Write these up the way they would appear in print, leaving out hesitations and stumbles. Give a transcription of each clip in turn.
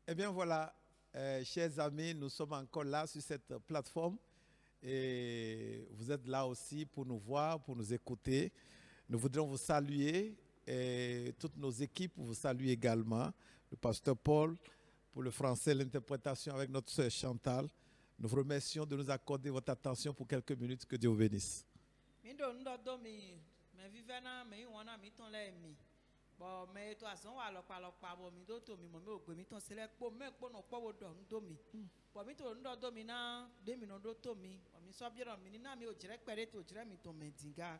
Eh bien voilà, chers amis, nous sommes encore là sur cette plateforme et vous êtes là aussi pour nous voir, pour nous écouter. Nous voudrions vous saluer et toutes nos équipes vous saluent également. Le pasteur Paul pour le français, l'interprétation avec notre sœur Chantal. Nous vous remercions de nous accorder votre attention pour quelques minutes. Que Dieu vous bénisse. Bon, mais toi, on va le parler, mi do to mi mo me mi ton sele po me po no po do ndo mi. Bo mi to ndo do mi na de mi no do to mi. Bo mi so biro mi na mi o jire pere to jire mi to medinga.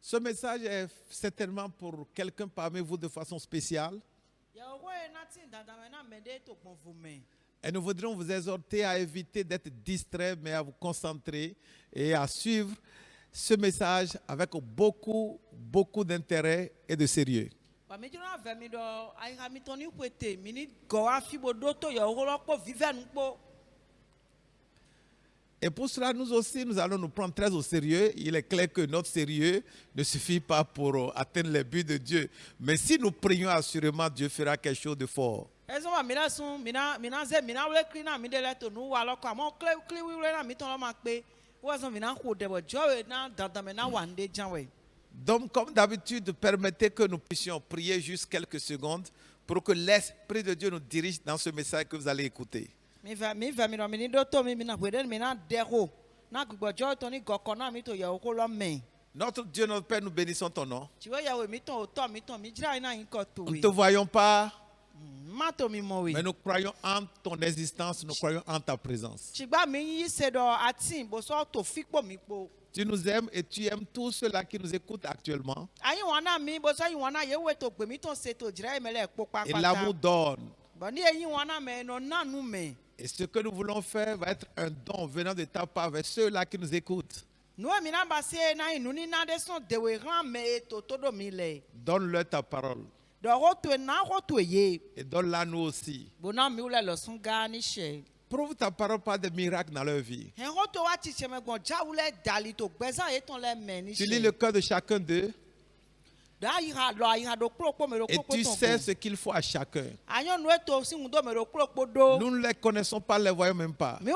Ce message est certainement pour quelqu'un parmi vous de façon spéciale. Et nous voudrions vous exhorter à éviter d'être distrait, mais à vous concentrer et à suivre ce message avec beaucoup d'intérêt et de sérieux. Et pour cela, nous aussi, nous allons nous prendre très au sérieux. Il est clair que notre sérieux ne suffit pas pour atteindre les buts de Dieu. Mais si nous prions, assurément, Dieu fera quelque chose de fort. Donc, comme d'habitude, permettez que nous puissions prier juste quelques secondes pour que l'Esprit de Dieu nous dirige dans ce message que vous allez écouter. Notre Dieu, notre Père, nous bénissons ton nom. Nous ne te voyons pas, mais nous croyons en ton existence, nous croyons en ta présence. Tu nous aimes et tu aimes tous ceux-là qui nous écoutent actuellement. Et l'amour donne. Et ce que nous voulons faire va être un don venant de ta part vers ceux-là qui nous écoutent. Donne-leur ta parole. Et donne-la nous aussi. Prouve ta parole par des miracles dans leur vie. Tu lis le cœur de chacun d'eux. Et tu sais ce qu'il faut à chacun. Nous ne les connaissons pas, ne les voyons même pas. Nous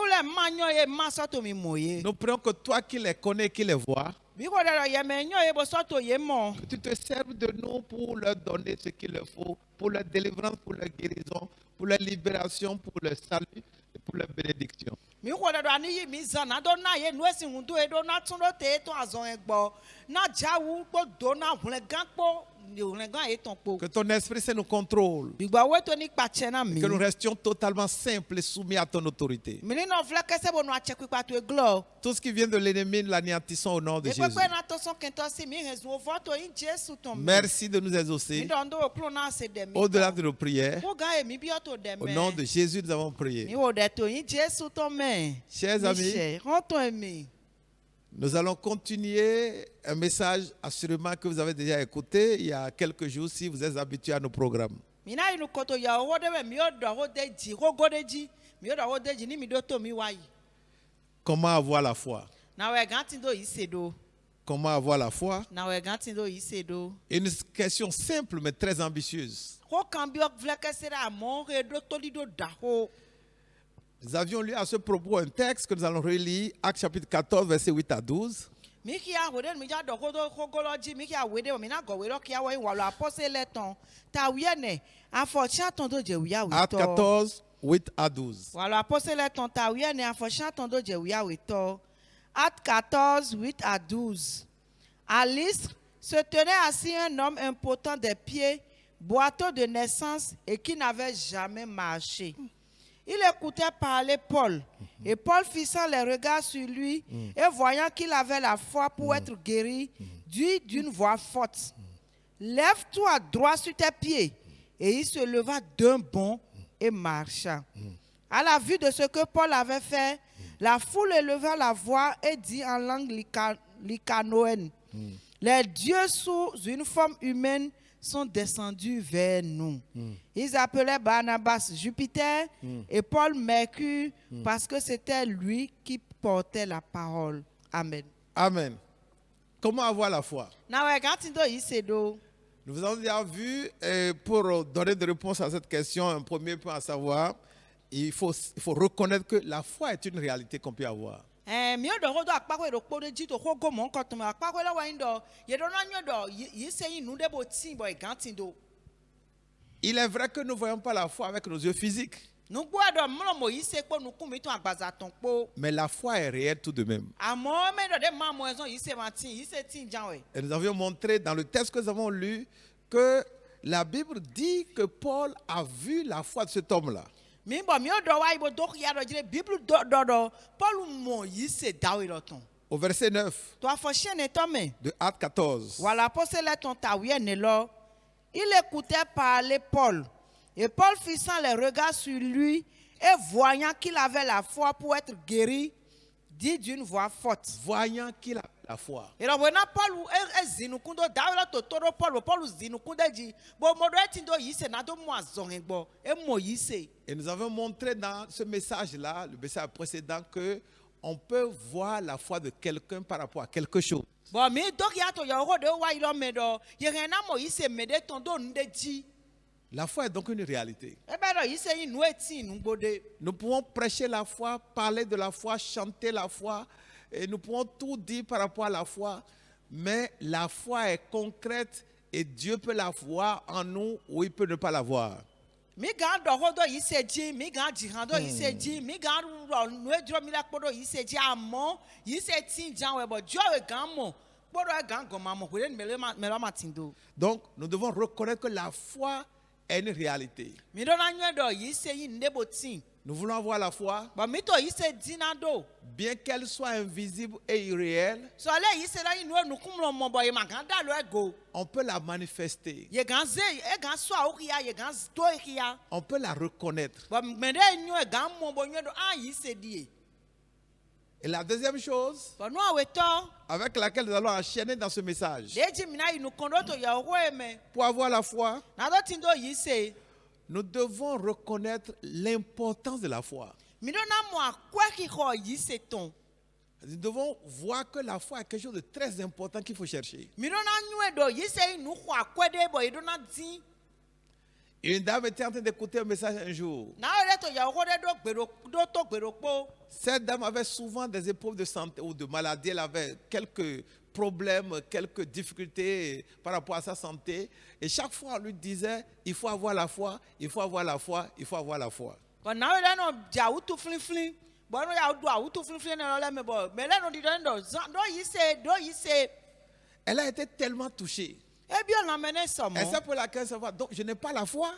prions que toi qui les connais, qui les vois, que tu te serves de nous pour leur donner ce qu'il leur faut, pour leur délivrance, pour leur guérison, pour leur libération, pour leur salut et pour leur bénédiction. Que ton esprit nous contrôle. Et que nous restions totalement simples et soumis à ton autorité. Tout ce qui vient de l'ennemi, nous l'anéantissons au nom de Jésus. Merci de nous exaucer. Au-delà de nos prières, au nom de Jésus, nous avons prié. Chers amis, nous allons continuer un message assurément que vous avez déjà écouté il y a quelques jours si vous êtes habitués à nos programmes. Comment avoir la foi? Comment avoir la foi? Une question simple mais très ambitieuse. Nous avions lu à ce propos un texte que nous allons relire, Actes chapitre 14, versets 8 à 12. Actes 14, 8 à 12. Actes 14, 8 à 12. À Lystre se tenait assis un homme impotent des pieds, boiteux de naissance et qui n'avait jamais marché. Il écoutait parler Paul. Et Paul fixant les regards sur lui et voyant qu'il avait la foi pour être guéri, dit d'une voix forte, lève-toi droit sur tes pieds. Et il se leva d'un bond et marcha. À la vue de ce que Paul avait fait, la foule éleva la voix et dit en langue lycaonienne, les dieux sous une forme humaine sont descendus vers nous. Ils appelaient Barnabas Jupiter et Paul Mercure parce que c'était lui qui portait la parole. Amen. Amen. Comment avoir la foi? Nous avons déjà vu, pour donner des réponses à cette question, un premier point à savoir, il faut reconnaître que la foi est une réalité qu'on peut avoir. Mi do ho do akpako do kpo de ji to ho go mo nkan to akpako la wa ndo ye do na nyo do yi se yin nu de bo tin boy gantin do. Il est vrai que nous ne voyons pas la foi avec nos yeux physiques. Nu gbo do mo mo yi se po nu kun mi to agbaza ton po. Mais la foi est réelle tout de même. Amo me do de ma mo ezon yi se ma tin yi se tin jan we. Et nous avions montré dans le texte que nous avons lu que la Bible dit que Paul a vu la foi de cet homme-là. Mi bo mi do wa ibo do ya do jire Bible do Paul mo yi se dawe lo ton. Au verset 9 To afo chene to me. de Actes 14. Voilà l'apôtre ton taouye ne lo. Il écoutait parler Paul. Et Paul fixant les regards sur lui et voyant qu'il avait la foi pour être guéri, dit d'une voix forte. Voyant qu'il a la foi. Et donc, Paul zinukundo dawela totoro Paul zinukunde ji bo modo etindo yise na do mo azongbo e mo yise. Et nous avons montré dans ce message-là, le message précédent, que on peut voir la foi de quelqu'un par rapport à quelque chose. Bon mi donc ya to yo de wa ilo medo ye na mo yise mede ton do nde ji. La foi est donc une réalité. Nous pouvons prêcher la foi, parler de la foi, chanter la foi, et nous pouvons tout dire par rapport à la foi, mais la foi est concrète et Dieu peut la voir en nous ou il peut ne pas la voir. Donc, nous devons reconnaître que la foi est une réalité. Nous voulons avoir la foi, bien qu'elle soit invisible et irréelle, on peut la manifester, on peut la reconnaître. Et la deuxième chose avec laquelle nous allons enchaîner dans ce message, pour avoir la foi, nous devons reconnaître l'importance de la foi. Nous devons voir que la foi est quelque chose de très important qu'il faut chercher. Une dame était en train d'écouter un message un jour. Cette dame avait souvent des épreuves de santé ou de maladie. Elle avait quelques problèmes, quelques difficultés par rapport à sa santé. Et chaque fois, on lui disait, il faut avoir la foi, il faut avoir la foi, il faut avoir la foi. Elle a été tellement touchée. Et c'est pour laquelle ça va. Donc, je n'ai pas la foi.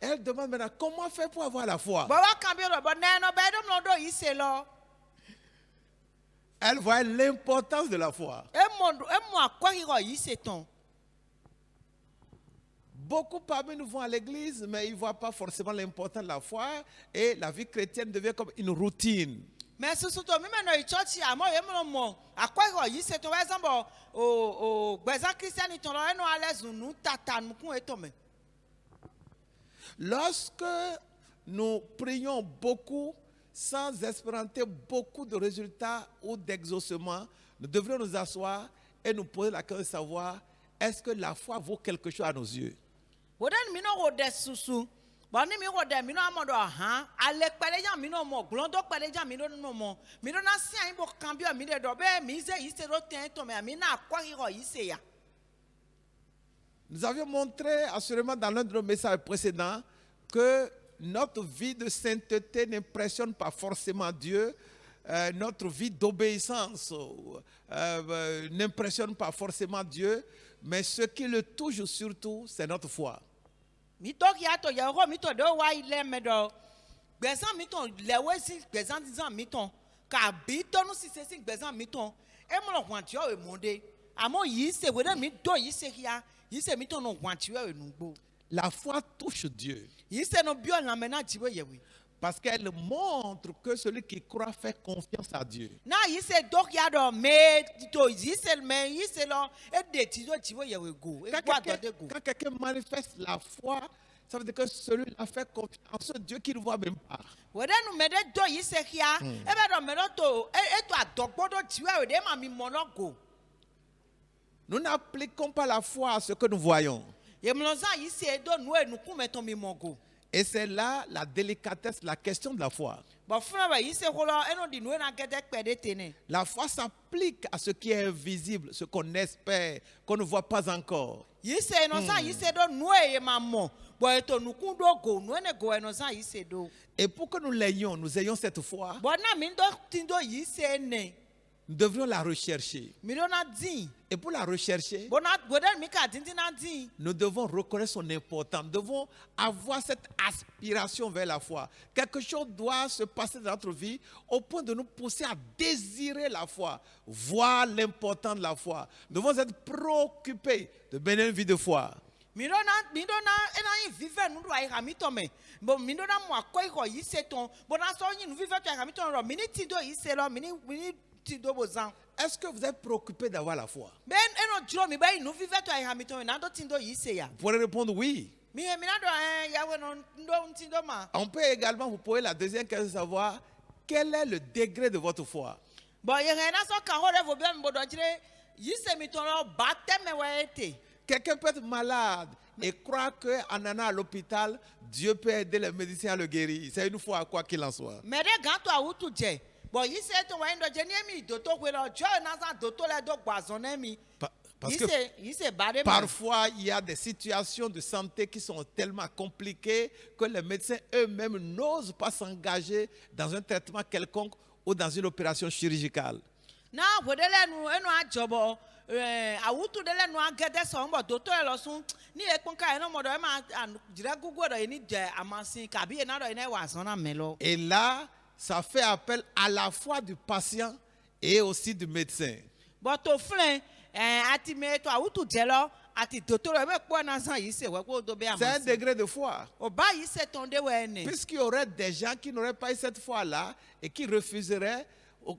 Elle demande maintenant comment faire pour avoir la foi. Elle voit l'importance de la foi. Beaucoup parmi nous vont à l'église, mais ils ne voient pas forcément l'importance de la foi. Et la vie chrétienne devient comme une routine. Mais lorsque nous prions beaucoup sans espéranter beaucoup de résultats ou d'exaucement, nous devrions nous asseoir et nous poser la question de savoir est-ce que la foi vaut quelque chose à nos yeux. Nous avions montré assurément dans l'un de nos messages précédents que notre vie de sainteté n'impressionne pas forcément Dieu. Notre vie d'obéissance n'impressionne pas forcément Dieu. Mais ce qui le touche surtout, c'est notre foi. La foi touche Dieu. Parce qu'elle montre que celui qui croit fait confiance à Dieu. Quand quelqu'un manifeste la foi, ça veut dire que celui-là fait confiance en ce Dieu qu'il ne voit même pas. Nous n'appliquons pas la foi à ce que nous voyons. Ye mlonza yise do nu enu kume to mi mongo. Et c'est là la délicatesse, la question de la foi. Bo funa ba yise holo eno di nu na gede pede tene. La foi s'applique à ce qui est invisible, ce qu'on espère, qu'on ne voit pas encore. Yise eno sa yise do nu ye mamo. Bo eto nu kundo go nu ene go eno sa yise do. Et pour que nous l'ayons, nous ayons cette foi, Bo na mi ndo tindo yise ne. nous devrions la rechercher. Mi do na din. Et pour la rechercher, Bo na goden mi ka din na din. nous devons reconnaître son importance. Nous devons avoir cette aspiration vers la foi. Quelque chose doit se passer dans notre vie au point de nous pousser à désirer la foi, voir l'importance de la foi. Nous devons être préoccupés de mener une vie de foi. Mi do na ena vive nu do ai ha mi to me. Bo mi do na mo akoi ko yise ton. Bo na so yin nu vive to ai ha mi ton ro. Mi ni tindo yise lo, mi ni tindo bozan. Est-ce que vous êtes préoccupé d'avoir la foi? Ben eno jiro mi ba nu vive to ai ha mi ton na do tindo yise ya. Vous pourrez répondre oui. Mi na do ya we no ndo tindo ma. On peut également vous poser la deuxième question de savoir quel est le degré de votre foi. Bo ye na so kan ho re vo be mbo do jire yise mi ton lo ba teme we ete. Quelqu'un peut être malade et croire qu'en allant à l'hôpital, Dieu peut aider les médecins à le guérir. C'est une foi, quoi qu'il en soit. Mais de ganto a utu je. Bo yise to we ndo je ni mi do to we lo jo na sa do to le do gbazon na mi. Parce que Yise ba de. parfois, il y a des situations de santé qui sont tellement compliquées que les médecins eux-mêmes n'osent pas s'engager dans un traitement quelconque ou dans une opération chirurgicale. Na bodele nu enu ajobo awutu dele nu agede so mbo do to lo sun ni epon ka eno modo e ma jira gugu do ni je amasin kabi e na do ina wa son na melo. Et là, ça fait appel à la foi du patient et aussi du médecin. But to flen ati me to awutu je lo ati do to e me po na san yi se we ko do be C'est un amasin. degré de foi. O ba yi se ton de we ni. Puisqu'il y aurait des gens qui n'auraient pas eu cette foi-là et qui refuseraient,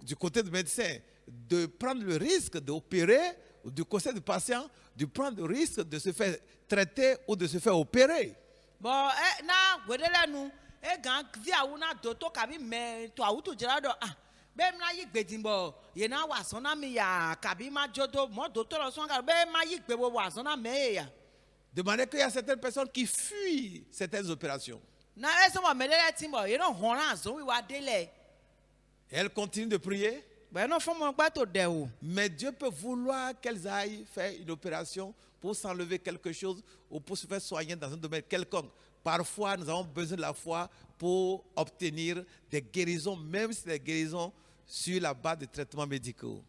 du côté du médecin, de prendre le risque d'opérer, ou du côté du patient, de prendre le risque de se faire traiter ou de se faire opérer. Bo na bodele nu e gan vi awu na do to kabi me to awutu je do be na yi gbedin bo ye na wa son na mi ya kabi ma jodo mo do to lo son ka be ma yi gbe bo wa son na me ya. De manière qu'il y a certaines personnes qui fuient certaines opérations. Na eso mo melele timbo ye no horan so wi wa dele. Et elles continuent de prier. Be no fo mo gba to de o. Mais Dieu peut vouloir qu'elles aillent faire une opération pour s'enlever quelque chose ou pour se faire soigner dans un domaine quelconque. Parfois, nous avons besoin de la foi pour obtenir des guérisons, même si des guérisons sur la base de traitements médicaux.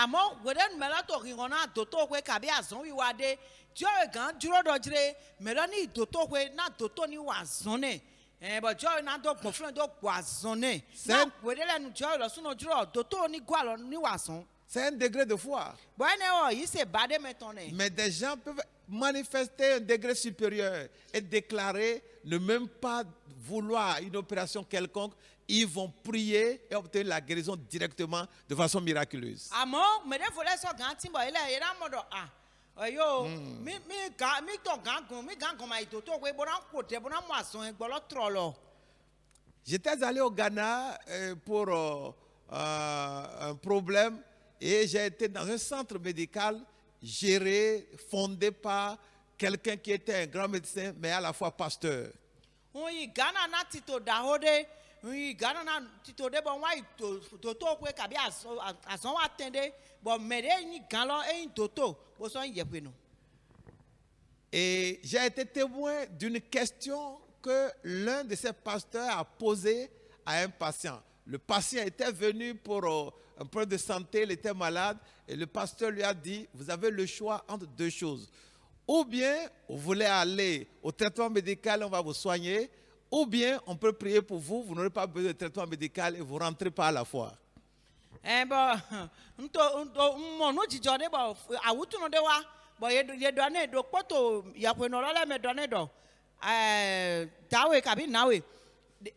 Amo goden mela to ringo na do to kwe kabi azon wi wa de. Jo e gan juro do jire melo ni do to kwe na do to ni wa zon ne. But jo na do gbon do gbo azon ne. Na wedele nu jo lo suno juro do to ni gwa lo ni wa zon. C'est un degré de foi. Bo ene o yi se bade metone. Mais des gens peuvent manifester un degré supérieur et déclarer ne même pas vouloir une opération quelconque. Ils vont prier et obtenir la guérison directement de façon miraculeuse. Amo me de fole so gan timbo ile ye na modo oyo mi to gan gon ma ito to we bo na ko te bo na mo ason e gbo lo tro lo. J'étais allé au Ghana pour un problème et j'ai été dans un centre médical géré, fondé par quelqu'un qui était un grand médecin, mais à la fois pasteur. Oui, Ghana na tito dahode, oui, Ghana na tito de bon wa to kwe kabi ason wa tende, bon mede ni galo e toto, bo so yepe no. Et j'ai été témoin d'une question que l'un de ces pasteurs a posée à un patient. Le patient était venu pour un problème de santé, il était malade, et le pasteur lui a dit, vous avez le choix entre deux choses. Ou bien, vous voulez aller au traitement médical, on va vous soigner, ou bien, on peut prier pour vous, vous n'aurez pas besoin de traitement médical et vous rentrez par la foi. Mo no jijo de bo awutu no de wa, bo ye do ane do poto ya kwe no le me do ne do. Dawe kabi nawe.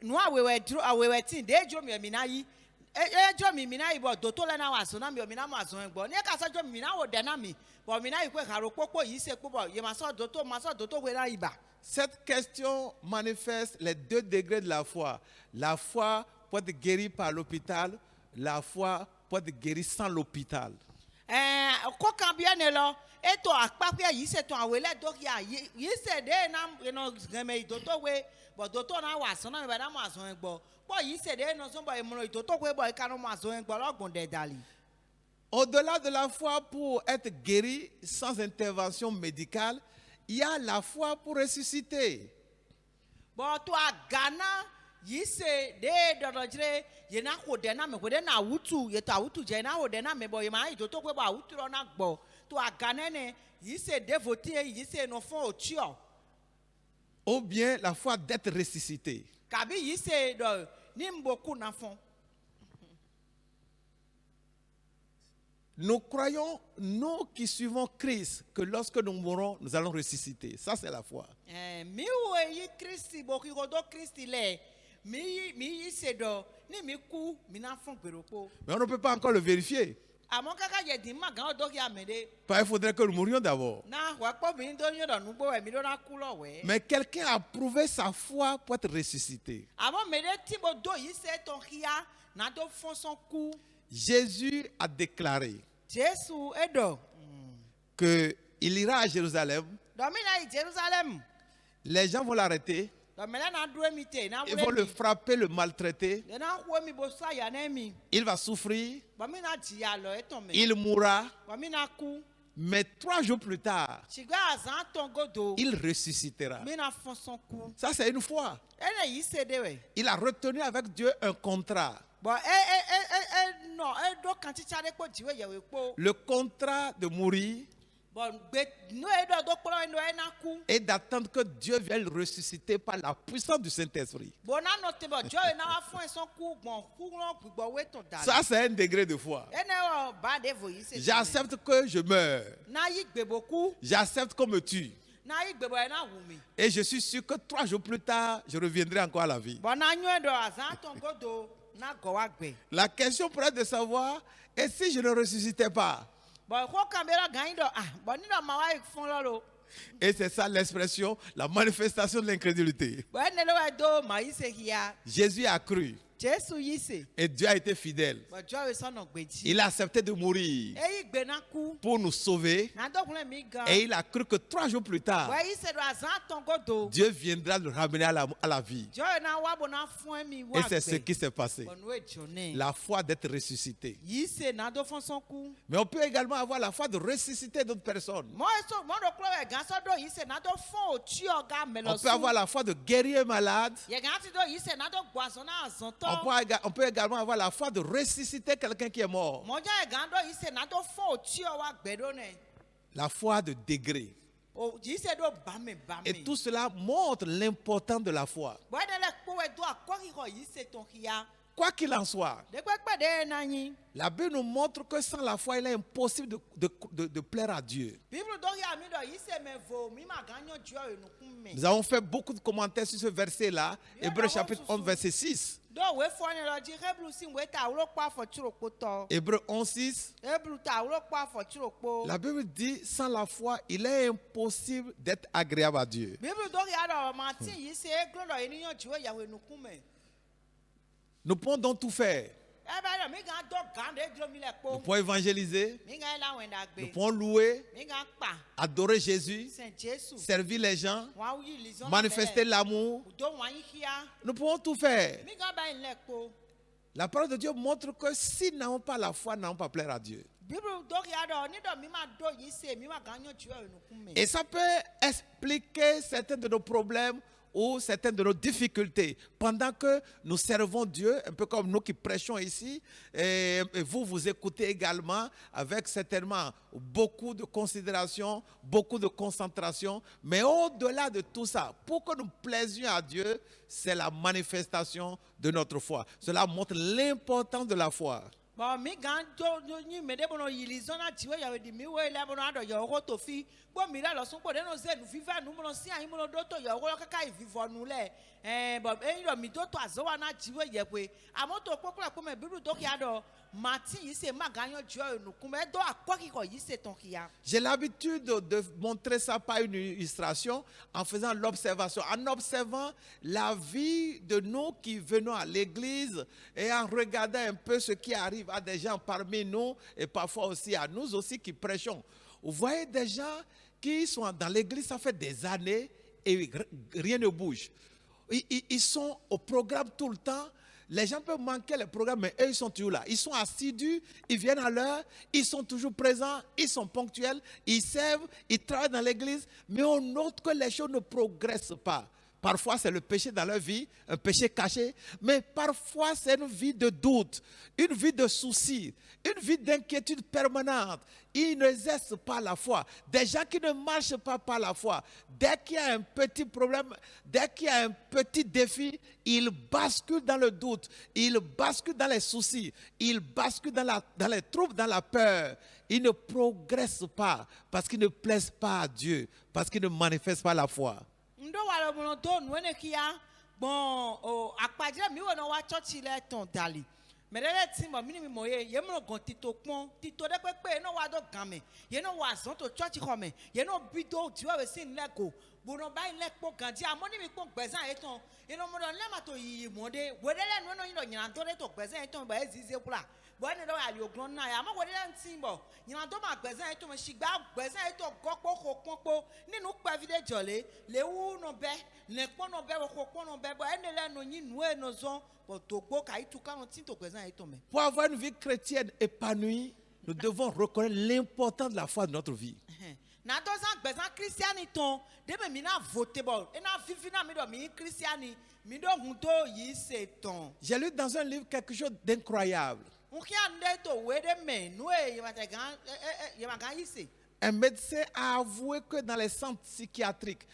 No awe tin de jo mi na yi. Jo mi na yi bo do to le na wa so na mi na ma so gbo. Ne ka sa jo mi na wo de na mi. Bo mi na yi kwe karo popo yi se popo ye ma so do to we na iba. Cette question manifeste les deux degrés de la foi. La foi peut être guérie par l'hôpital, la foi peut être guérie sans l'hôpital. ko kan bien lo e to akpakpe yi se to awele do ya yi se de na geme do to we but do to na wa so na me da mo aso egbo po yi se de no so bo e mo do to we bo e kan mo aso egbo logun de dali. Au-delà de la foi pour être guéri sans intervention médicale, il y a la foi pour ressusciter. Bon, toi, Ghana, il se de dodre, il na ko de na me ko de na wutu, il ta wutu je na ho de na me bo il ma i to ko ba wutu ro na gbo. Toi, Ghana ne, il se dévoté, il se no fon o tio. Ou bien la foi d'être ressuscité. Kabi il se do ni mboku na fon. Nous croyons, nous qui suivons Christ, que lorsque nous mourrons, nous allons ressusciter. Ça, c'est la foi. Mi we yi Christi bo ki do Christi le. Mi se do ni mi ku mi na fon peroko. Mais on ne peut pas encore le vérifier. Amon kaka ye di ma gan do ki amede. Il faudrait que nous mourions d'abord. Na wa po mi do nyo do nu bo we mi do na ku lo we. Mais quelqu'un a prouvé sa foi pour être ressuscité. Amon me de ti bo do yi se ton kia na do fon son ku. Jésus a déclaré Jésus edo. qu'il ira à Jérusalem. Domina i Jérusalem. Les gens vont l'arrêter. Domina na do mi te na Ils vont le frapper, le maltraiter. de na ko mi bo sa ya na mi. Il va souffrir. Domina ji ya lo eton me. Il mourra. Domina ku. Mais 3 jours plus tard, Chigwa azan ton godo. il ressuscitera. Mi na fon son ku. Ça, c'est une foi. Ene yi se de we. Il a retenu avec Dieu un contrat. Bon non do kan ti chare ko jiwe ye we po. Le contrat de mourir Bon gbe no do kporo no e na ku. et d'attendre que Dieu vienne le ressusciter par la puissance du Saint-Esprit. Bon na no te bo jo e na wa fon son ku bon ku no gbigbo we ton dali. Ça, c'est un degré de foi. Ene o ba de vo yi se. J'accepte que je meurs. Na yi gbe boku. J'accepte qu'on me tue. Na yi gbe bo e na wu mi. Et je suis sûr que 3 jours plus tard, je reviendrai encore à la vie. Bon na nyo do azan ton godo na go wa gbe. La question pourrait être de savoir, et si je ne ressuscitais pas? Bon ko kan be lo gan yi do bon ni do ma wa fon lo lo. Et c'est ça l'expression, la manifestation de l'incrédulité. Bon ne lo wa do ma yi se hiya. Jésus a cru Jésus yi se. et Dieu a été fidèle. Bon jo we son no gbeji. Il a accepté de mourir E yi gbe na ku. pour nous sauver. Na do kun mi gan. Et il a cru que 3 jours plus tard, Wa yi se do azan ton godo. Dieu viendra le ramener à la vie. Jo na wa bo na fon mi wa Et gbe. c'est ce qui s'est passé. Bon we jone. La foi d'être ressuscité. Yi se na do fon son ku. Mais on peut également avoir la foi de ressusciter d'autres personnes. Mo do klo we gan so do yi se na do fon o ti oga me lo On su. peut avoir la foi de guérir un malade. Ye gan ti do yi se na do gbo aso na azan ton. On peut également avoir la foi de ressusciter quelqu'un qui est mort. Mo ja gan do yi se na do fon o ti o wa gbe do ne. La foi de degré. O yi se do ba me. Et tout cela montre l'importance de la foi. Bo de le po we do akori ko yi se ton kia. Quoi qu'il en soit, De pe de na yin. la Bible nous montre que sans la foi, il est impossible de plaire à Dieu. Bible do ya mi do yi se me vo mi ma gan yo ju o enu kun me. Nous avons fait beaucoup de commentaires sur ce verset-là. Hébreux chapitre 11, verset 6. Do we fo ni lo ji Hebrew sin we ta wo pa fo chiro po to. Hébreux 11, 6. Hebrew ta wo pa fo chiro po. La Bible dit, sans la foi, il est impossible d'être agréable à Dieu. Bible do ya do ma tin yi se eglo do eni yo ju o ya we enu kun me. Nous pouvons donc tout faire. E ba do mi gan do gan de glo mi le Nous po. pouvons évangéliser, Mi gan la wen da nous gbe. pouvons louer, Mi gan pa. adorer Jésus, Saint Jésus. servir les gens, Wa wi lison. manifester l'amour. Do wa yi kia. Nous pouvons tout faire. Mi gan ba en le po. La parole de Dieu montre que si nous n'avons pas la foi, nous n'allons pas plaire à Dieu. Bible do ya do ni do mi ma do yi se mi ma gan yo ju o enu kun me. Et ça peut expliquer certains de nos problèmes ou certaines de nos difficultés. Pendant que nous servons Dieu, un peu comme nous qui prêchons ici, et vous, vous écoutez également avec certainement beaucoup de considération, beaucoup de concentration. Mais au-delà de tout ça, pour que nous plaisions à Dieu, c'est la manifestation de notre foi. Cela montre l'importance de la foi. Bon, mi gan do ni me de bono yilizo na jiwe ya we di mi we le bono ado yo go to fi. Bo mi la lo sun po de no ze nu viva nu bono si ayin bono do to yo go kaka ivivo nu le. Bo e do mi do to azo wa na jiwe ye pe. Amo to kokura ko me biru do ki ado. J'ai l'habitude de montrer ça par une illustration en faisant l'observation, en observant la vie de nous qui venons à l'église et en regardant un peu ce qui arrive à des gens parmi nous et parfois aussi à nous aussi qui prêchons. Vous voyez des gens qui sont dans l'église, ça fait des années et rien ne bouge. Ils sont au programme tout le temps. Les gens peuvent manquer le programme, mais eux, ils sont toujours là. Ils sont assidus, ils viennent à l'heure, ils sont toujours présents, ils sont ponctuels, ils servent, ils travaillent dans l'église, mais on note que les choses ne progressent pas. Parfois, c'est le péché dans leur vie, un péché caché, mais parfois, c'est une vie de doute, une vie de soucis, une vie d'inquiétude permanente. Ils n'exercent pas la foi. Des gens qui ne marchent pas par la foi. Dès qu'il y a un petit problème, dès qu'il y a un petit défi, ils basculent dans le doute, ils basculent dans les soucis, ils basculent dans les troubles, dans la peur. Ils ne progressent pas parce qu'ils ne plaisent pas à Dieu, parce qu'ils ne manifestent pas la foi. Ndo wale mono do nwene kia bon o akpadira mi wono wa church le ton dali merele timbo mini mi moye ye mo gon tito pon tito de pepe no wa do game ye no wa zon to church come ye no bido diwa we sin lego bono ba ile po gandi amoni mi po gbezan eton ye no mo do le ma to yi monde wedele no no yin do nyan to le to gbezan eton ba ezize pula bo ni do ayo glon na ya mo wedele timbo nyan do ma gbezan eton mo sigba gbezan eton gopo koponpo ninu pa vide jole le wu no be le pon no be wo pon no be bo enele no yin nu e no zon bo to gbo ka itu ka no tin to gbezan eton me. Pour avoir une vie chrétienne épanouie, nous devons reconnaître l'importance de la foi de notre vie. Na to san gbezan christiani ton de me mi na voter bo e na vivi na mi do mi christiani mi do hun to yi se ton. J'ai lu dans un livre quelque chose d'incroyable. Un médecin a avoué que dans les centres psychiatriques,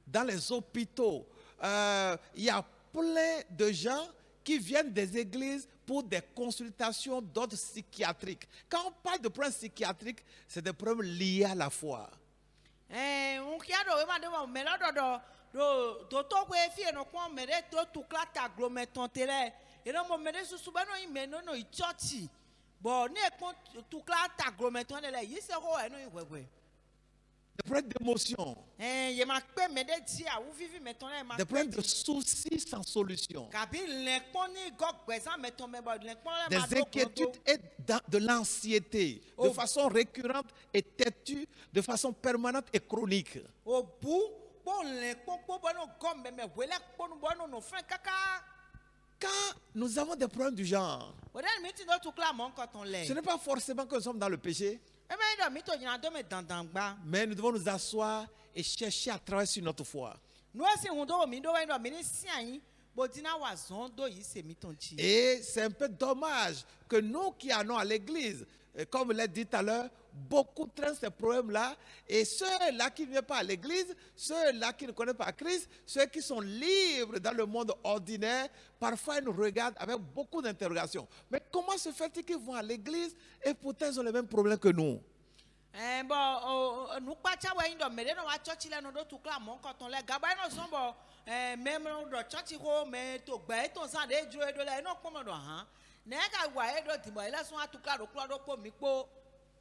dans les hôpitaux, il y a plein de gens qui viennent des églises pour des consultations d'ordre psychiatrique. Quand on parle de problèmes psychiatriques, c'est des problèmes liés à la foi. Des problèmes d'émotion, des problèmes de soucis sans solution, des inquiétudes et de l'anxiété, de façon récurrente et têtue, de façon permanente et chronique. Quand nous avons des problèmes du genre, ce n'est pas forcément que nous sommes dans le péché, mais nous devons nous asseoir et chercher à travailler sur notre foi. Et c'est un peu dommage que nous qui allons à l'église, comme je l'ai dit tout à l'heure, beaucoup traînent ces problèmes-là. Et ceux-là qui ne viennent pas à l'église, ceux-là qui ne connaissent pas Christ, ceux qui sont libres dans le monde ordinaire, parfois ils nous regardent avec beaucoup d'interrogations. Mais comment se fait-il qu'ils vont à l'église et pourtant ils ont les mêmes problèmes que nous?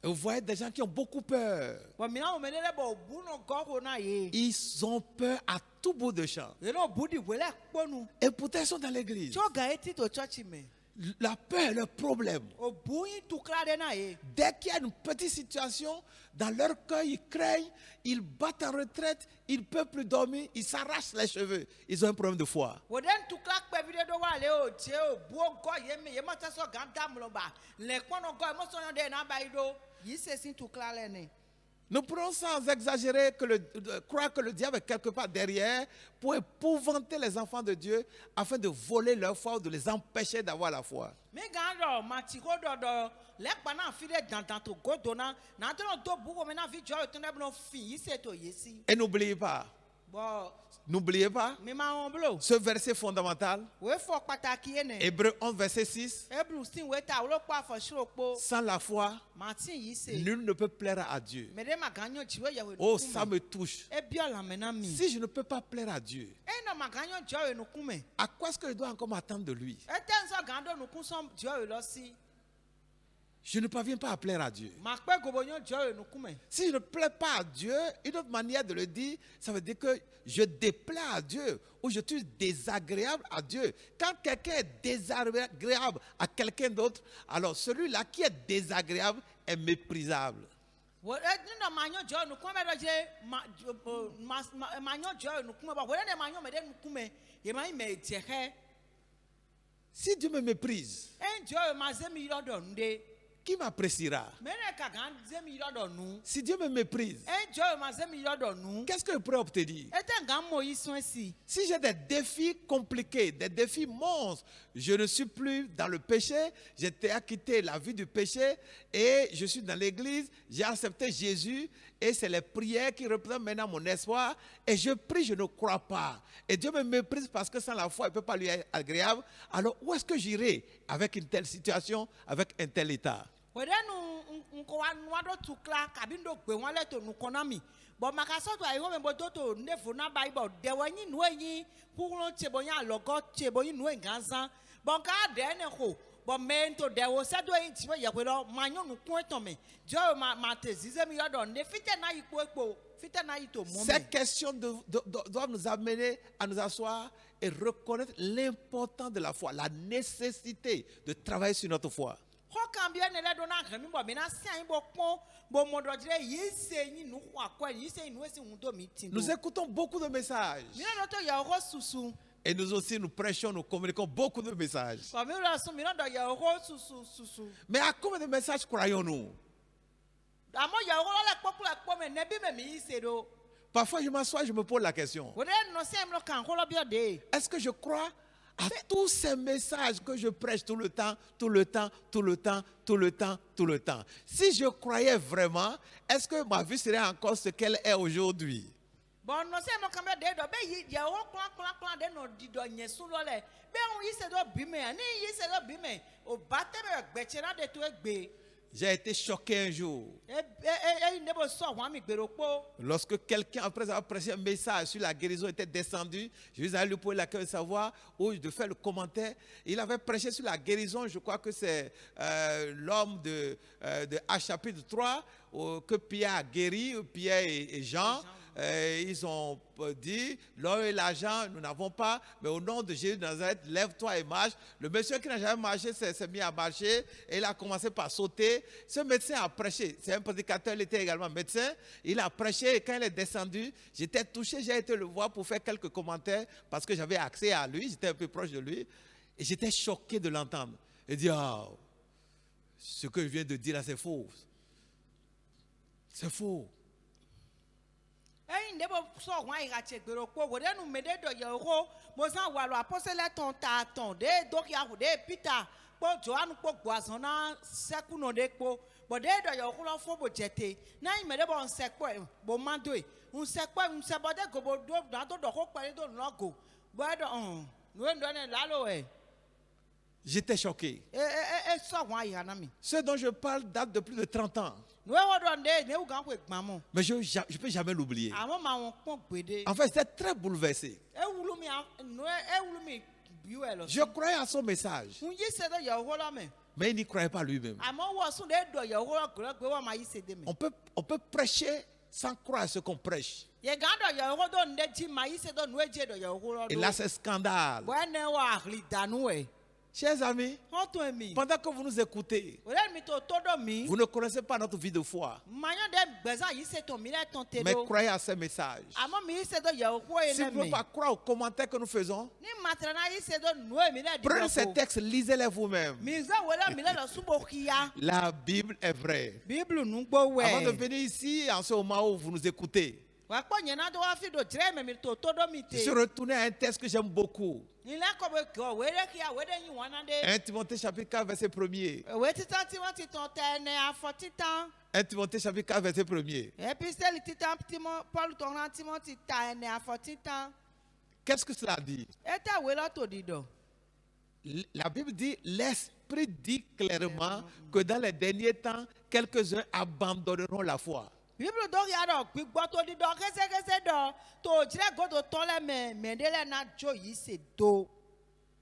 Et vous voyez des gens qui ont beaucoup peur. Ils ont peur à tout bout de champ. Et pourtant ils sont dans l'église. La peur est le problème. Dès qu'il y a une petite situation, dans leur cœur, ils craignent, ils battent en retraite, ils ne peuvent plus dormir, ils s'arrachent les cheveux. Ils ont un problème de foi. Nous prenons sans exagérer croire que le diable est quelque part derrière pour épouvanter les enfants de Dieu afin de voler leur foi ou de les empêcher d'avoir la foi. Et n'oubliez pas, ce verset fondamental, Hébreux 11, verset 6, sans la foi, nul ne peut plaire à Dieu. Oh, ça me touche. Si je ne peux pas plaire à Dieu, à quoi est-ce que je dois encore m'attendre de lui? je ne parviens pas à plaire à Dieu. makpe gobonyo dzo enu kume. Si je ne plais pas à Dieu, une autre manière de le dire, ça veut dire que je déplais à Dieu ou je suis désagréable à Dieu. Quand quelqu'un est désagréable à quelqu'un d'autre, alors celui-là qui est désagréable est méprisable. Nina manyo dzo enu kume do je manyo dzo enu kume ba wele ne manyo me de enu kume ye mai me dzehe. Si Dieu me méprise, En dzo ma zemi ro do nde. qui m'appréciera? Mene ka gan zemi ro do nu. Si Dieu me méprise, En dzo ma zemi ro do nu. qu'est-ce que je pourrais obtenir? Ete gan mo yisun si. Si j'ai des défis compliqués, des défis monstres, je ne suis plus dans le péché, j'étais à quitter la vie du péché et je suis dans l'église, j'ai accepté Jésus et c'est les prières qui représentent maintenant mon espoir et je prie, je ne crois pas. Et Dieu me méprise parce que sans la foi, il ne peut pas lui être agréable. Alors où est-ce que j'irai avec une telle situation, avec un tel état? Wede nu nko wa nu ado tukla kabindo gbe won le to nu konami. Bo makaso to ayo me bodo to nefo na Bible de wanyi nu enyi kulo chebonya logo cheboyi nu engansan. Bo ka de ne ko bo mento de wo se do yin ti ye pe lo manyo nu kun eton me. Jo ma te zize mi yodo ne fite na ipo epo fite na ito mo me. Ces questions doivent nous amener à nous asseoir et reconnaître l'importance de la foi, la nécessité de travailler sur notre foi. Nous écoutons beaucoup de messages. Et nous aussi, nous prêchons, nous communiquons beaucoup de messages. Mais à combien de messages croyons-nous? Parfois, je m'assois et je me pose la question. Est-ce que je crois à tous ces messages que je prêche tout le temps, tout le temps, tout le temps, tout le temps, tout le temps? Si je croyais vraiment, est-ce que ma vie serait encore ce qu'elle est aujourd'hui? J'ai été choqué un jour lorsque quelqu'un, après avoir prêché un message sur la guérison, était descendu. Je suis allé lui poser la question de savoir où je devais faire le commentaire. Il avait prêché sur la guérison, je crois que c'est l'homme de Actes chapitre 3 que Pierre a guéri, Pierre et Jean. Ils ont dit, l'or et l'argent, nous n'avons pas, mais au nom de Jésus de Nazareth, lève-toi et marche. Le monsieur qui n'a jamais marché s'est mis à marcher et il a commencé par sauter. Ce médecin a prêché, c'est un prédicateur, il était également médecin. Il a prêché et quand il est descendu, j'étais touché, j'ai été le voir pour faire quelques commentaires parce que j'avais accès à lui, j'étais un peu proche de lui et j'étais choqué de l'entendre. Il dit, ce que je viens de dire là, c'est faux. C'est faux. J'étais choqué. Ce dont je parle date de plus de 30 ans. Mais je ne peux jamais l'oublier. En fait, j'étais très bouleversé. Je croyais à son message. Mais il n'y croyait pas lui-même. On peut prêcher sans croire à ce qu'on prêche. Et là, c'est scandale. Chers amis, pendant que vous nous écoutez, vous ne connaissez pas notre vie de foi, mais croyez à ces messages. Si vous ne pouvez pas croire aux commentaires que nous faisons, prenez ces textes, lisez-les vous-même. La Bible est vraie. Avant de venir ici, en ce moment où vous nous écoutez, je suis retourné à un texte que j'aime beaucoup. 1 Timothée chapitre 4 verset 1er. 1 Timothée chapitre 4 verset 1er. Qu'est-ce que cela dit? La Bible dit, l'Esprit dit clairement que dans les derniers temps, quelques-uns abandonneront la foi.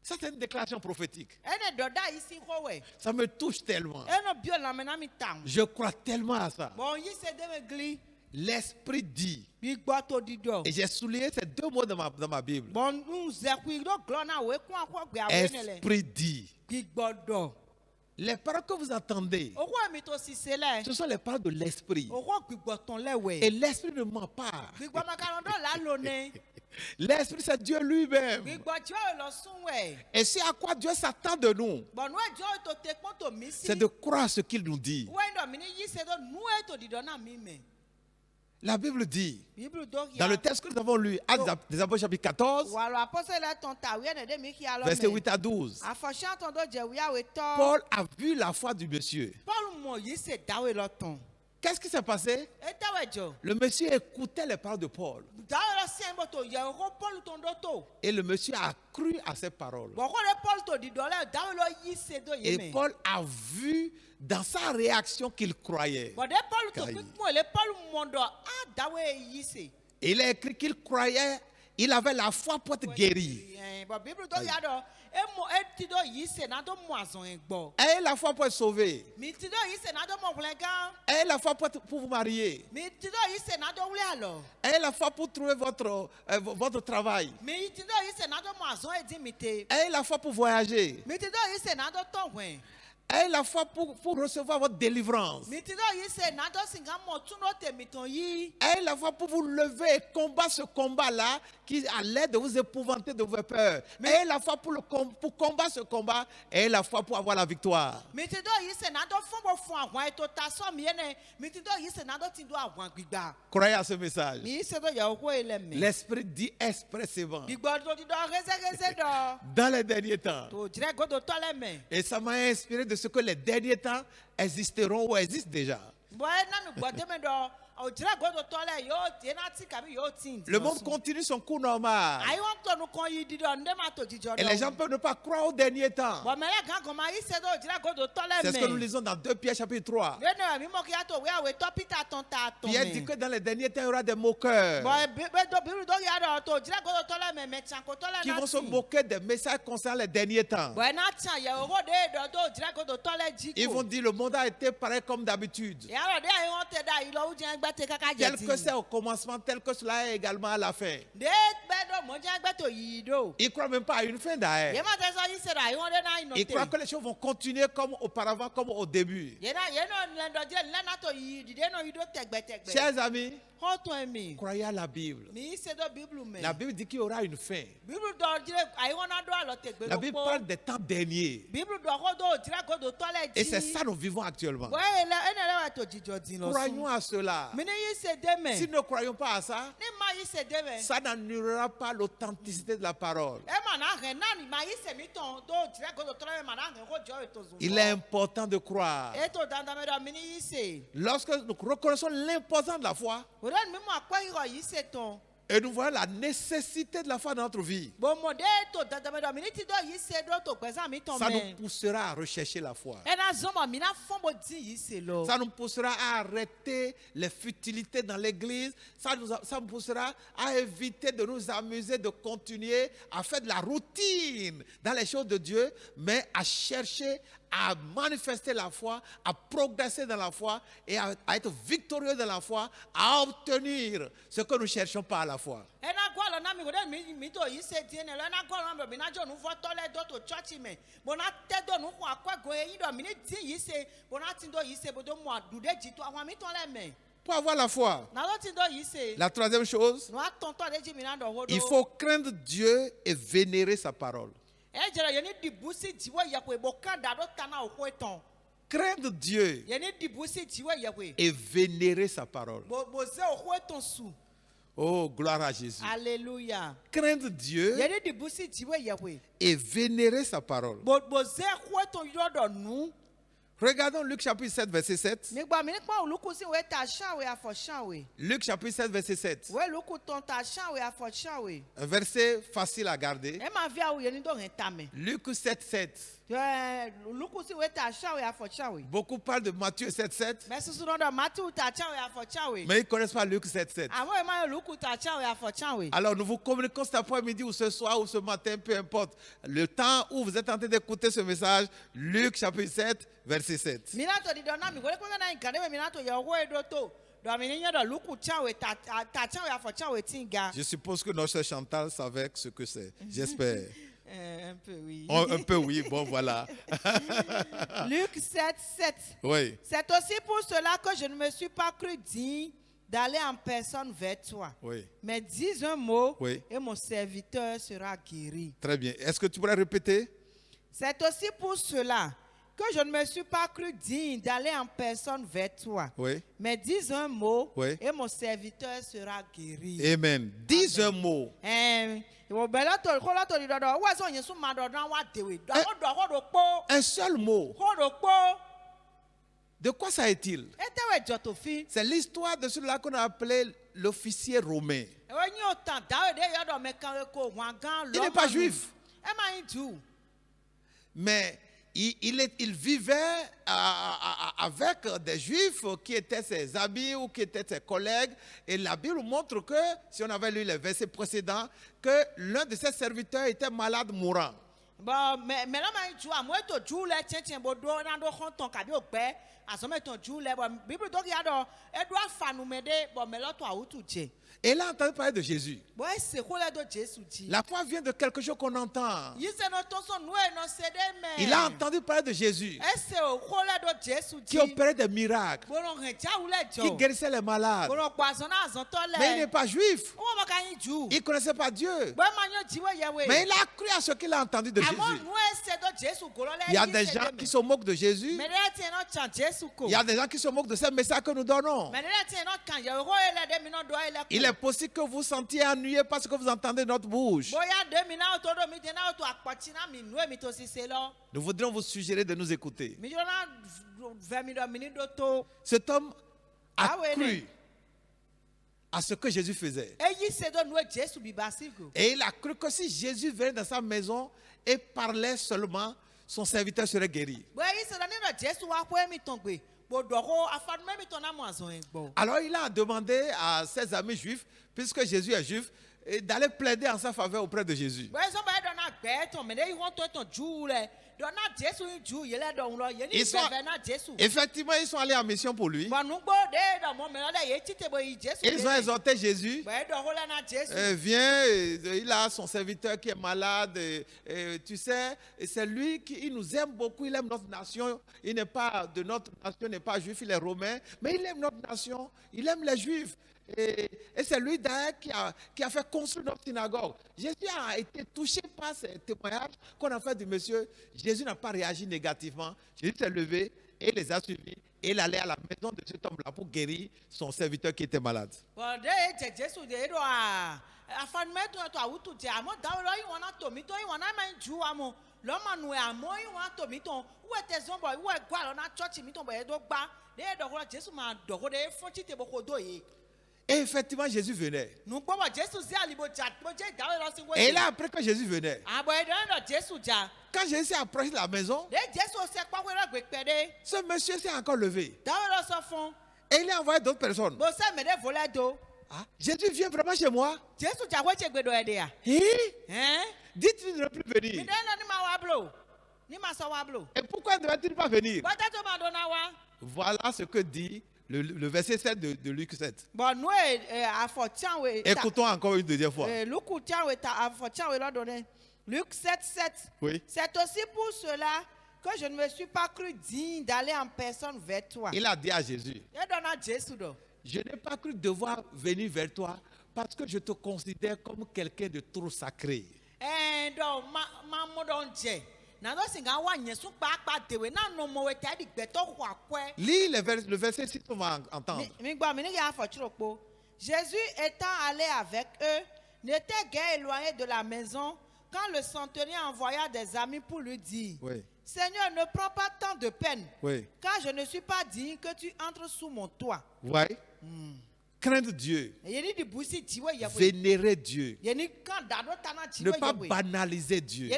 Ça, c'est une déclaration prophétique. ene dɔda yi si xɔ wɛ Ça me touche tellement. eno bio lãme na mi ta Je crois tellement à ça. bɔn yi se de me gli L'Esprit dit, mi gbɔ to didɔ et j'ai souligné ces deux mots dans ma Bible. bɔn nzɛkui ɖo gblɔ na wo ekun akɔ gbea wo ne le Esprit dit. gbigbɔ dɔ Les paroles que vous entendez, owó mi to sise lɛ ce sont les paroles de l'Esprit. owó gbigbɔ tɔn lɛ Et wɛ l'Esprit ne ment pas. gbigbɔ makalɔ dɔ la lo ne L'Esprit, c'est Dieu lui-même. gbigbɔ tí o lɔ sun wɛ Et c'est à quoi Dieu s'attend de nous. bɔn nu edzɔ to te kpɔn to mi si C'est de croire ce qu'il nous dit. wɛn dɔ mi ni yi se do nu e to didɔ na mi mɛ La Bible dit, biblu do dans le kia texte que nous avons lu, Actes des Apôtres chapitre 14, wàlɔ apɔsɛlɛ tɔn ta wíyɛn ne de mi kia lɔ verset mɛ 8 à 12. afɔsiã tɔn do jɛ wíyà wɛ tɔ Paul a vu la foi du monsieur. paul mɔ yi se dawe lɔ tɔn Qu'est-ce qui s'est passé? e tɛwɛ jɔ Le monsieur écoutait les paroles de Paul. dawe lɔ siɛn bɔ to yɛ ko paul tɔn do to Et le monsieur a cru à ces paroles. bɔn ko de paul to didɔ lɛ dawe lɔ yi se do yi Et mɛ Paul a vu dans sa réaction qu'il croyait. bɔn de paul to Kayi. kpikpɔn le paul mɔ dɔ a dawe yi se. Et il a écrit qu'il croyait, il avait la foi pour être guéri. bɔn bibulu do ya dɔ eti do yi se na do mɔ azɔn yɛ gbɔ Et la foi pour être sauvé. mi ti do yi se na do mɔ wlɛ gan Et la foi pour vous marier. mi ti do yi se na do wuli alɔ Et la foi pour trouver votre travail. mi ti do yi se na do mɔ azɔn yɛ di mi te Et la foi pour voyager. mi ti do yi se na do tɔn wɛn Et la foi pour recevoir votre délivrance. mi ti do yi se na do si ka mɔ tún do te mi tɔn yi Et la foi pour vous lever et combattre ce combat-là qui a l'air de vous épouvanter de vos peurs. Et la foi pour combattre ce combat. Et la foi pour avoir la victoire. mi ti do yi se na do fún bɔ fún àwọn ètò ta sɔ mi yɛ nɛ mi ti do yi se na do ti do àwọn gbigba Croyez à ce message. mi yi se do yɛ owó yi lɛ mɛ L'Esprit dit expressément gbígbɔ do ti do rézérézé dɔ dans les derniers temps. to jirɛ godo tɔ lɛ mɛ. Et ça m'a inspiré de ce que les derniers temps existeront ou existent déjà. bɔn ena mi gbɔ dɛmɛ dɔ òjìrɛ godo tɔ lɛ yóò ti ena ti kabi yóò ti. Le monde continue son cours normal. ayi wọn tɔnu kan yi di dɔ ndé ma to jijɔ dɔ. Et les gens peuvent ne pas croire aux derniers temps. bɔn mɛlɛ gan gɔnma yi se do òjìrɛ godo tɔ lɛ mɛ. C'est ce que nous lisons dans 2 Pierre chapitre 3. lẹ́nu ẹ̀mí mọ̀ kí á tó wí àwẹ̀ tọ́ peter tán ta tán Pierre dit que dans les derniers temps, il y aura des moqueurs bɔn bẹ́ẹ̀ tó bíbélì tó yà dọ̀ tó òjìrɛ godo tɔ lɛ mɛ mɛ tiɲɛ kò tɔ lɛ qui náà vont se tì. moquer des messages concernant les derniers temps. bɔn ẹ̀ náà tiɲɛ yẹ owó de dọ̀ tó òjìrɛ godo tɔ lɛ jí Ils vont kò. dire le monde a été pareil comme d'habitude. yàrá de àyè wọn tẹ da yìí lọ wújẹ ẹgbẹ́ tẹ káká jẹ Tel que c'est au commencement, tel que cela est également à la fin. de bẹ́ẹ̀ dọ̀ mọ̀jẹ́ ẹgbẹ́ tó yìí dò. Ils ne croient même pas à une fin d'ailleurs. yẹ́n má tẹ sọ yìí sẹ́dọ̀ àyè wọn dé náà Ils croient ìnọ̀tẹ̀. que les choses vont continuer comme auparavant, comme au début. yẹ́n náà lẹ́ndọ̀jẹ́ lẹ́nà tó yìí dìde náà yìí dó tẹ̀gbẹ̀tẹ̀gbẹ̀. Chers amis, hɔtɔn mi. croyez à la Bible. mi yi se do bibulu mɛ. La Bible dit qu'il y aura une fin. bibulu dɔ jire ayi wọn na do alɔ tegbe La Bible parle des temps derniers. bibulu dɔ ko do jira ko do tɔlɛ Et c'est di. ça que nous vivons actuellement. bɔn e lɛ ɛnɛ lɛ wa to jijɔ di lɔ Croyons à cela. mi ni yi se de Si mɛ. nous ne croyons pas à ça, ni ma yi se de mɛ. ça n'annulera pas l'authenticité de la parole. e ma na hɛn na ni ma yi se mi tɔn do jira ko do tɔlɛ mɛ ma na hɛn ko jɔ eto zun. Il est important de croire. e to dandamɛ dɔ mi ni yi se. Lorsque nous reconnaissons l'importance de la foi o de mi mu akpɛ yɔ yi se tɔn. et nous voyons la nécessité de la foi dans notre vie, bɔn mɔ de to dandamɛ dɔ mi ni ti do yi se do to gbɛzan mi tɔn ça nous mɛ. poussera à rechercher la foi. ɛna zɔnmɔ mi na fɔn bo di yi se lɔ. Ça nous poussera à arrêter les futilités dans l'église. Ça nous poussera à éviter de nous amuser, de continuer à faire de la routine dans les choses de Dieu, mais à chercher à manifester la foi, à progresser dans la foi et à être victorieux dans la foi, à obtenir ce que nous cherchons par la foi. ɛna gbɔ alɔ na mi ko de mi to yi se die ne lɔ ɛna gbɔ alɔ na mi na jɔ nu fɔ tɔlɛ do to tsɔtsi mɛ bɔn na tɛ do nu xɔ akɔ go eyi dɔ mi ni di yi se bɔn na ti do yi se bo do mu adu de dzi to àwọn mi tɔn lɛ mɛ Pour avoir la foi, na do ti do yi se la troisième chose, nu atɔntɔ de dzi mi na dɔ ho do il faut craindre Dieu et vénérer sa parole. ɛdzɛrɛ yɛ ni dibusi dziwɔ yɛkoe bo kan da do ta na o ko etɔn Craindre Dieu yɛ ni dibusi dziwɔ yɛkoe et vénérer sa parole. bo ze o ko etɔn su Oh, gloire à Jésus. hallelujah Craindre Dieu yɛ ni dibusi dziwɔ yɛkoe et vénérer sa parole. bo ze ko etɔn yɔ dɔ nu Regardons Luc chapitre 7, verset 7. Migba mini kwa uluku si we ta shan we afo shan we. Luc chapitre 7, verset 7. We luku ton ta shan we afo shan we. Un verset facile à garder. E ma via ou yeni do rentame. Luc 7, 7. Luku si we ta shan we afo shan we. Beaucoup parlent de Matthieu 7, 7. Mais sous nom de Matthieu ta shan we afo shan we. Mais ils ne connaissent pas Luc 7, 7. Amo e ma luku ta shan we afo shan we. Alors nous vous communiquons cet après-midi ou ce soir ou ce matin, peu importe, le temps où vous êtes en train d'écouter ce message, Luc chapitre 7, verset 7. Minato di dona mi gole kwa na nkane we minato ya wo edo to. Do mi nya do luku shan we ta shan we afo shan we tinga. Je suppose que notre Chantal savait ce que c'est. J'espère. Un peu oui. Un peu oui, bon voilà. Luc 7, 7. Oui, C'est aussi pour cela que je ne me suis pas cru digne d'aller en personne vers toi. oui. Mais dis un mot Oui. et mon serviteur sera guéri. Très bien. Est-ce que tu pourrais répéter? C'est aussi pour cela que je ne me suis pas cru digne d'aller en personne vers toi. Oui. Mais dis un mot Oui. et mon serviteur sera guéri. Amen. Dis un mot. Un seul mot. De quoi ça est-il? C'est l'histoire de celui-là qu'on a appelé l'officier romain. Il n'est pas juif. Mais il vivait avec des juifs qui étaient ses amis ou qui étaient ses collègues. Et la Bible montre que, si on avait lu les versets précédents, que l'un de ses serviteurs était malade mourant. Bon, mais là, moi, je suis là, tiens, bodo, nando, ton cabio, bé, à ce moment, tu là, bon, Bible, donc, il y a donc, elle doit faire nous m'aider, bon, mais là, toi, où tu es? Et il a entendu parler de Jésus. Bon, c'est quoi là de Jésus? La foi vient de quelque chose qu'on entend. Il Il a entendu parler de Jésus qui opérait des miracles, qui guérissait les malades. Mais il n'est pas juif. Il ne connaissait pas Dieu. Mais il a cru à ce qu'il a entendu de Jésus. Il y a des gens qui se moquent de Jésus. Il y a des gens qui se moquent de ces messages que nous donnons. Il est possible que vous vous sentiez ennuyé parce que vous entendez notre bouche. Nous voudrions vous suggérer de nous écouter. Cet homme a cru à ce que Jésus faisait. Et il a cru que si Jésus venait dans sa maison et parlait seulement, son serviteur serait guéri. Alors il a demandé à ses amis juifs, puisque Jésus est juif, d'aller plaider en sa faveur auprès de Jésus. Effectivement, ils sont allés en mission pour lui. Ils ont exhorté Jésus. Viens, il a son serviteur qui est malade. Tu sais, c'est lui qui nous aime beaucoup. Il aime notre nation. Il n'est pas de notre nation, il n'est pas juif, il est romain. Mais il aime notre nation. Il aime les juifs. Et c'est lui d'ailleurs qui a fait construire notre synagogue. Jésus a été touché par ces témoignages qu'on a fait du monsieur. Jésus n'a pas réagi négativement. Jésus s'est levé et les a suivis. Et il allait à la maison de cet homme-là pour guérir son serviteur qui était malade. Et effectivement, Jésus venait. Et il a appris que Jésus venait. Quand Jésus s'est approché de la maison, ce monsieur s'est encore levé. Et il a envoyé d'autres personnes. Ah, Jésus vient vraiment chez moi. Dites-lui de ne plus venir. Et pourquoi ne devait-il pas venir? Voilà ce que dit le verset 7 de Luc 7. Écoutons encore une deuxième fois. Luc 7, 7. Oui. C'est aussi pour cela que je ne me suis pas cru digne d'aller en personne vers toi. Il a dit à Jésus, je n'ai pas cru devoir venir vers toi parce que je te considère comme quelqu'un de trop sacré. Lis le verset 6, on va entendre. Jésus étant allé avec eux, n'était guère éloigné de la maison quand le centenier envoya des amis pour lui dire, Oui. Seigneur, ne prends pas tant de peine, Oui. car je ne suis pas digne que tu entres sous mon toit. Vous voyez? Craindre Dieu. Vénérer Dieu. Ne pas banaliser Dieu.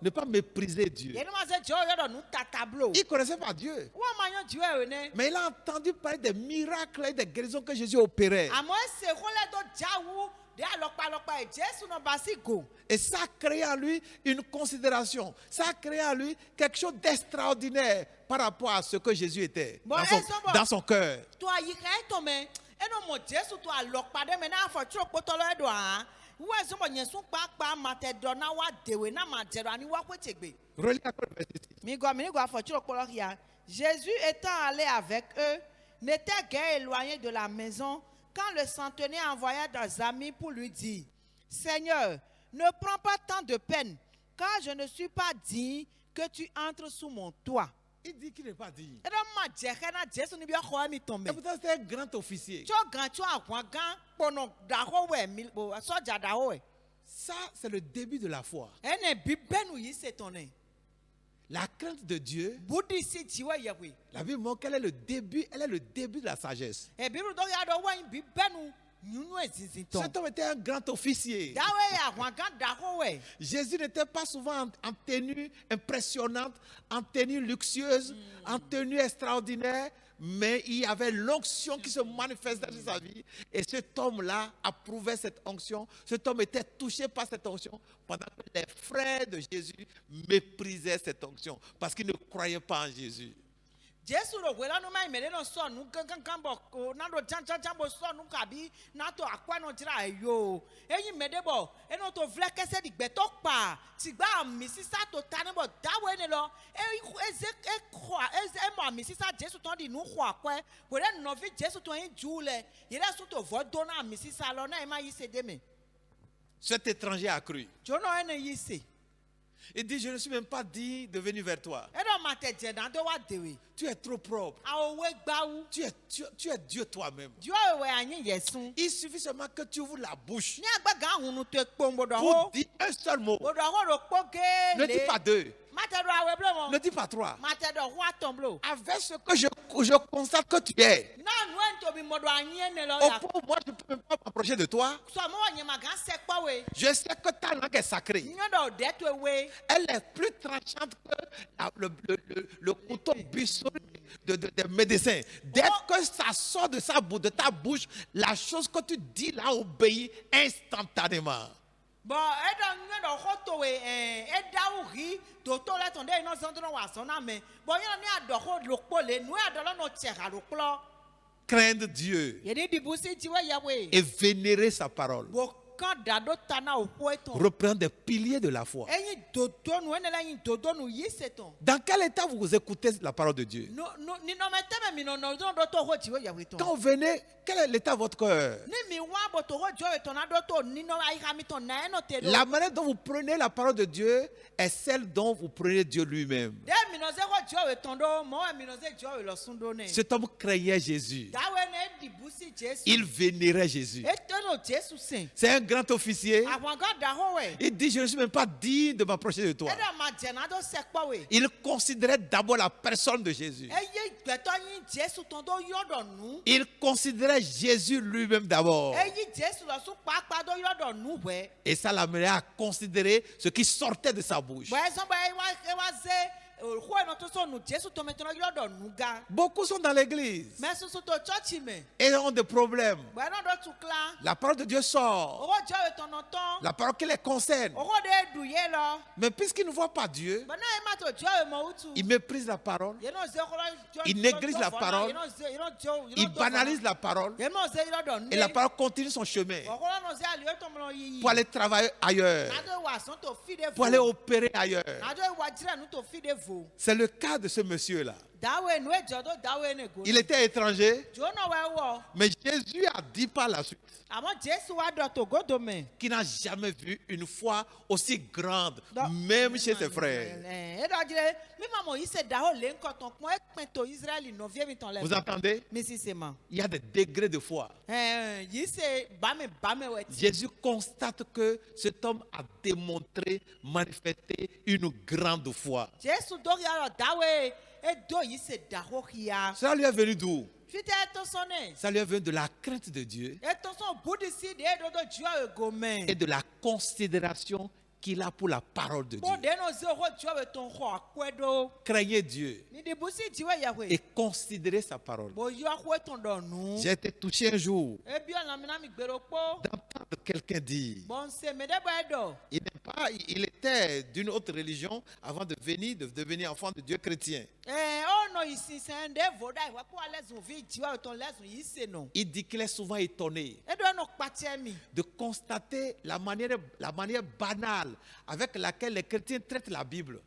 Ne pas mépriser Dieu. Il ne connaissait pas Dieu. Mais il a entendu parler des miracles et des guérisons que Jésus opérait. Et ça a créé en lui une considération. Ça a créé en lui quelque chose d'extraordinaire par rapport à ce que Jésus était dans son cœur. Relis encore le verset 6. Jésus étant allé avec eux, n'était guère éloigné de la maison quand le centenier envoya des amis pour lui dire: Seigneur, ne prends pas tant de peine, car je ne suis pas digne que tu entres sous mon toit. Il dit qu'il n'est pas digne. Et pourtant, c'était un grand officier. Ça, c'est le début de la foi. La crainte de Dieu, la Bible montre qu'elle est le début, elle est le début de la sagesse. Cet homme était un grand officier. Jésus n'était pas souvent en tenue impressionnante, en tenue luxueuse, en tenue extraordinaire, mais il y avait l'onction qui se manifestait dans sa vie. Et cet homme-là approuvait cette onction. Cet homme était touché par cette onction, pendant que les frères de Jésus méprisaient cette onction parce qu'ils ne croyaient pas en Jésus. Jésus le voilà nous mai mele no so nu kankan bo na do chan bo so nu kabi na to akwa no tira yo eyin medebo e no to vle kese di gbe to pa ti gba mi sisa to tani bo dawo ene lo e mo mi sisa Jésus ton di nu kwa kwa we re no fi Jésus ton yin jule ire so to vo do na mi sisa lo na e ma yi se de me. Cet étranger a cru. Jono ene yi se. Il dit, je ne suis même pas digne de venir vers toi. Tu es trop propre. Tu es Dieu toi-même. Il suffit seulement que tu ouvres la bouche pour dire un seul mot. Ne dis pas deux. Ne dis pas trois. Avec ce que je constate que tu es. Au point où moi je ne peux même pas m'approcher de toi. Je sais que ta langue est sacrée. Elle est plus tranchante que le couteau buisson des médecins. Dès que ça sort de ta bouche, la chose que tu dis là obéit instantanément. Bon, craindre Dieu et vénérer sa parole reprend des piliers de la foi. Dans quel état vous écoutez la parole de Dieu? Quand vous venez, quel est l'état de votre cœur? La manière dont vous prenez la parole de Dieu est celle dont vous prenez Dieu lui-même. Cet homme craignait Jésus. Il vénérait Jésus. C'est un grand officier. Il dit, je ne suis même pas digne de m'approcher de toi. Il considérait d'abord la personne de Jésus. Il considérait Jésus lui-même d'abord. Et ça l'amenait à considérer ce qui sortait de sa bouche. Beaucoup sont dans l'église et ont des problèmes. La parole de Dieu sort. La parole qui les concerne. Mais puisqu'ils ne voient pas Dieu, ils méprisent la parole. Ils négligent la parole. Ils banalisent la parole. Et la parole continue son chemin pour aller travailler ailleurs, pour aller opérer ailleurs. C'est le cas de ce monsieur-là. dawe nu edzo do dawe ne go Il était étranger, jo no we wo mais Jésus a dit par la suite amo Jesu wa do to godo me qu'il n'a jamais vu une foi aussi grande, Donc, même chez ses frères. e do jire mi mamo yi se da o le nko ton pon e pin to Israel no vie mi ton le Vous entendez? mi si se ma Il y a des degrés de foi. yi se ba me we ti Jésus constate que cet homme a démontré, manifesté une grande foi. Jesu do ya ro dawe e do yi se da ho hia Cela lui est venu d'où? fite to sone Ça lui est venu de la crainte de Dieu e to so budi si de do jua e go me et de la considération qu'il a pour la parole de bo Dieu. de no ze ho jua e ton ho akwedo Craignez Dieu ni di busi jiwe yahwe et considérez sa parole. bo yo ho ton do nu J'ai été touché un jour e bi ona mi na mi gbero po d'entendre quelqu'un dire, bon se me de bo edo il était d'une autre religion avant de devenir enfant de Dieu chrétien. oh no isinsen de voda iwa ko alezun vi jiwa ton lezun yi se no Il dit qu'il est souvent étonné edo no patie mi de constater la manière banale avec laquelle les chrétiens traitent la Bible.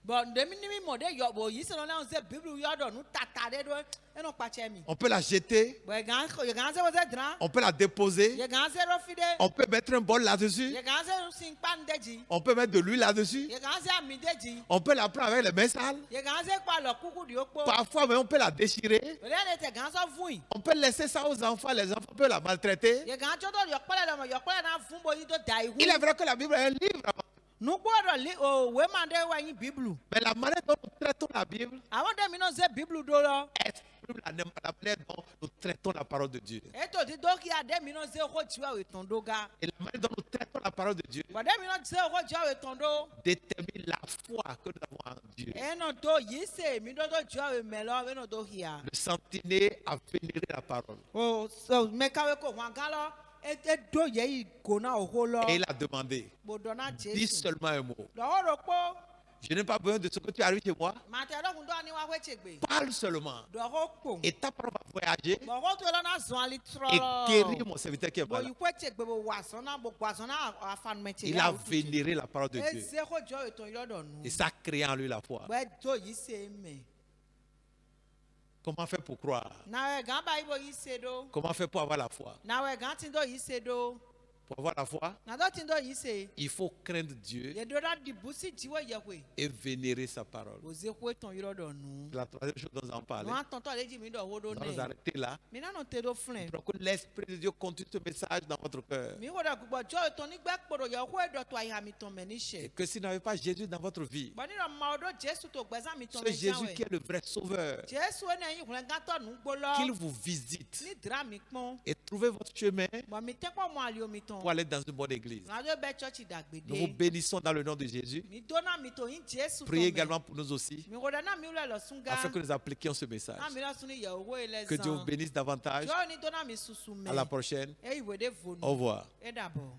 bon de mi ni mi mo de yo bo yi se no na ze bible yo do nu tata de do e no patie mi On peut la jeter, bo ye gan se wo ze dran on peut la déposer, ye gan se ro fide on peut mettre un bol là-dessus, ye gan se sin pan deji on peut mettre de l'huile là-dessus, ye gan se ami deji on peut la prendre avec les mains sales, ye gan se pa lo kuku di opo parfois même on peut la déchirer, le ne te gan so fun on peut laisser ça aux enfants, les enfants peuvent la maltraiter. ye gan jo do yo pele na fun bo yi do dai hu Il est vrai que la Bible est un livre, nu gbodo li o we man de wa yin bible mais la manière dont nous traitons la Bible awon de mi no ze bible do lo exprime la manière dont nous traitons la parole de Dieu. eto di do ki ade mi no ze ho jiwa we ton do ga Et la manière dont nous traitons la parole de Dieu bo de mi no ze ho jiwa we ton do détermine la foi que nous avons en Dieu. eno do yi se mi do jiwa we melo we no do hia Le sentinelle a vénéré la parole. o so me ka we ko wan ga lo e do ye yi go na o ho lo Et il a demandé, bo do na dis Jesu seulement un mot. do ho ro po Je n'ai pas besoin de ce que tu arrives chez moi. ma te do kun do ni wa we chegbe Parle seulement. do ho po Et ta parole va voyager bo ho to lo na zo ali tro et guérir mon serviteur qui est bo malade. yi kwe chegbe bo wa so na bo kwa so na afan me che Il a vénéré la parole de e Dieu. ze ho jiwa we ton yo do nu Et ça a créé en lui la foi. we do yi se me Comment faire pour croire? na we gan ba ibo yi se do Comment faire pour avoir la foi? na we gan tin do yi se do Pour avoir la foi, na do tin do yi se il faut craindre Dieu ye do da di busi jiwa yahwe et vénérer sa parole. bo ze ho ton yo do nu C'est la troisième chose dont nous allons parler. no atonto leji mi do ho do Nous allons nous ne arrêter là. mi na no te do flen Donc que l'Esprit de Dieu continue ce message dans votre cœur. mi ho da gbo jo to ni gbe poro yo ho do to ayi mi ton me ni Et se que si vous n'avez pas Jésus dans votre vie, bo ni ro ma odo Jesu to gbeza mi ton ce me Jésus qui est le vrai sauveur, Jesu ene yin hun gan to nu gbo lo qu'il vous visite ni dra mi pon et trouver votre chemin bo mi te po mo ali omi ton pour aller dans une bonne église. na do be church Nous vous dagbede bénissons dans le nom de Jésus. mi do na mi to yin Jesu to Priez me également pour nous aussi, mi ho da na mi lo sunga afin que nous appliquions ce message. na mi lo suni ye owo ile Que Dieu vous zan bénisse davantage. jo ni do na mi susu me À la prochaine. e iwe de vonu Au revoir. e dabo